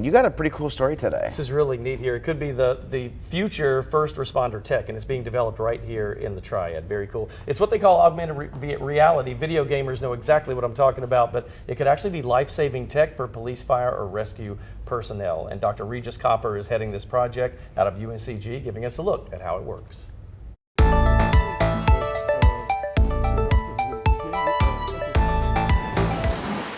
You got a pretty cool story today. This is really neat here. It could be the future first responder tech, and it's being developed right here in the Triad. Very cool. It's what they call augmented reality. Video gamers know exactly what I'm talking about, but it could actually be life-saving tech for police, fire, or rescue personnel. And Dr. Regis Copper is heading this project out of UNCG, giving us a look at how it works.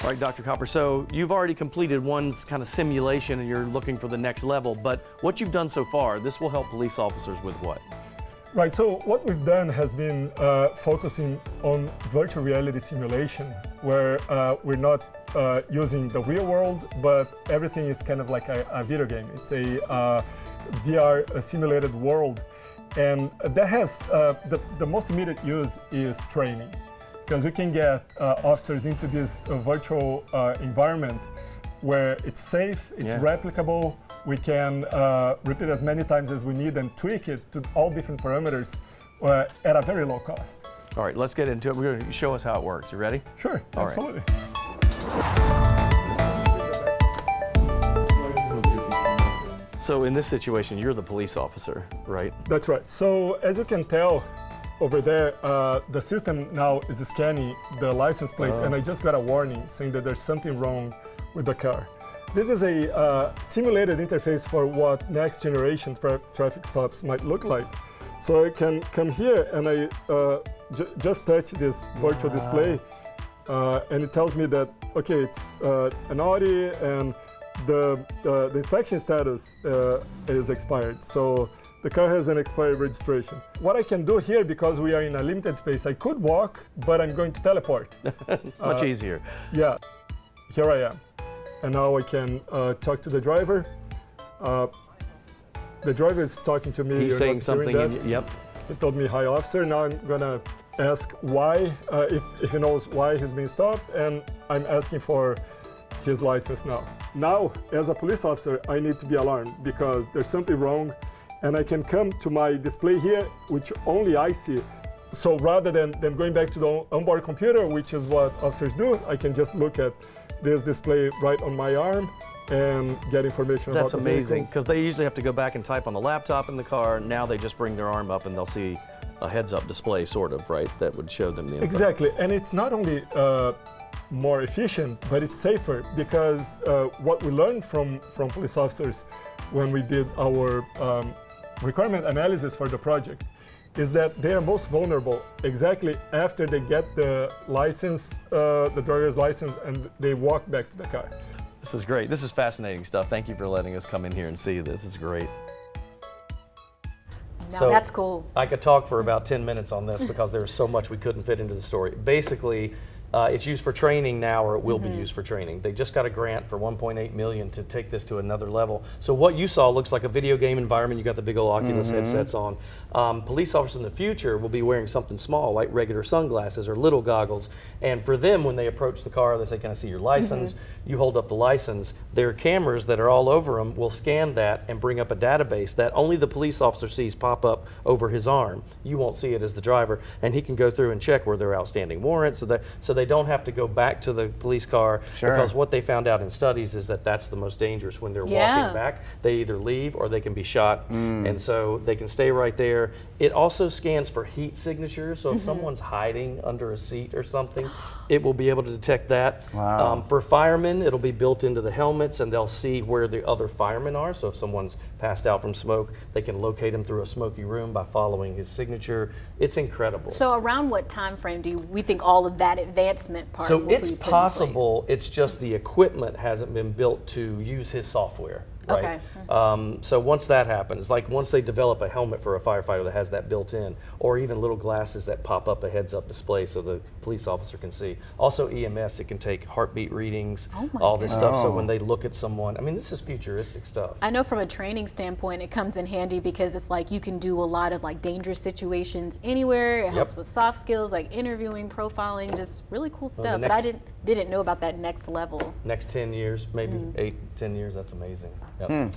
All right, Dr. Copper, so you've already completed one kind of simulation and you're looking for the next level, but what you've done so far, this will help police officers with what? Right, so what we've done has been focusing on virtual reality simulation, where we're not using the real world, but everything is kind of like a video game. It's a VR a simulated world, and that has the most immediate use is training. Because we can get officers into this virtual environment where it's safe, it's replicable, we can repeat as many times as we need and tweak it to all different parameters at a very low cost. All right, let's get into it. We're going to show us how it works. You ready? Sure, all absolutely. So in this situation, you're the police officer, right? That's right. So as you can tell, over there, the system now is scanning the license plate, and I just got a warning saying that there's something wrong with the car. This is a simulated interface for what next generation traffic stops might look like. So I can come here and I just touch this virtual display, and it tells me that, okay, it's an Audi and the inspection status is expired. So the car has an expired registration. What I can do here, because we are in a limited space, I could walk, but I'm going to teleport. Much easier. Yeah, here I am. And now I can talk to the driver. The driver is talking to me. He's saying something, yep. He told me, hi officer. Now I'm gonna ask why, if he knows why he's been stopped, and I'm asking for his license now. Now, as a police officer, I need to be alarmed because there's something wrong, and I can come to my display here, which only I see. So rather than going back to the onboard computer, which is what officers do, I can just look at this display right on my arm and get information about the vehicle. That's amazing, because they usually have to go back and type on the laptop in the car. Now they just bring their arm up and they'll see a heads-up display, sort of, right? That would show them the info. Exactly, and it's not only more efficient, but it's safer, because what we learned from police officers when we did our requirement analysis for the project is that they are most vulnerable exactly after they get the license, the driver's license, and they walk back to the car. This is great. This is fascinating stuff. Thank you for letting us come in here and see this. It's great. No, so that's cool. I could talk for about 10 minutes on this because there's so much we couldn't fit into the story. Basically, it's used for training now, or it will be used for training. They just got a grant for $1.8 million to take this to another level. So what you saw looks like a video game environment. You got the big old Oculus headsets on. Police officers in the future will be wearing something small, like regular sunglasses or little goggles. And for them, when they approach the car, they say, "Can I see your license?" You hold up the license. Their cameras that are all over them will scan that and bring up a database that only the police officer sees pop up over his arm. You won't see it as the driver, and he can go through and check where there are outstanding warrants, so they don't have to go back to the police car, because what they found out in studies is that that's the most dangerous. When they're walking back, they either leave or they can be shot, and so they can stay right there. It also scans for heat signatures, so if someone's hiding under a seat or something, it will be able to detect that. Wow. For firemen, it'll be built into the helmets, and they'll see where the other firemen are. So if someone's passed out from smoke, they can locate him through a smoky room by following his signature. It's incredible. So around what time frame do we think all of that advancement part will be put in place? So it's possible, it's just the equipment hasn't been built to use his software. Right? Okay. So once that happens, like once they develop a helmet for a firefighter that has that built in, or even little glasses that pop up a heads-up display so the police officer can see. Also EMS, it can take heartbeat readings, all this stuff, so when they look at someone, I mean, this is futuristic stuff. I know from a training standpoint, it comes in handy because it's like you can do a lot of like dangerous situations anywhere. It helps with soft skills like interviewing, profiling, just really cool stuff. But I didn't know about that next level. Next 10 years, maybe 8, 10 years, that's amazing. Yep.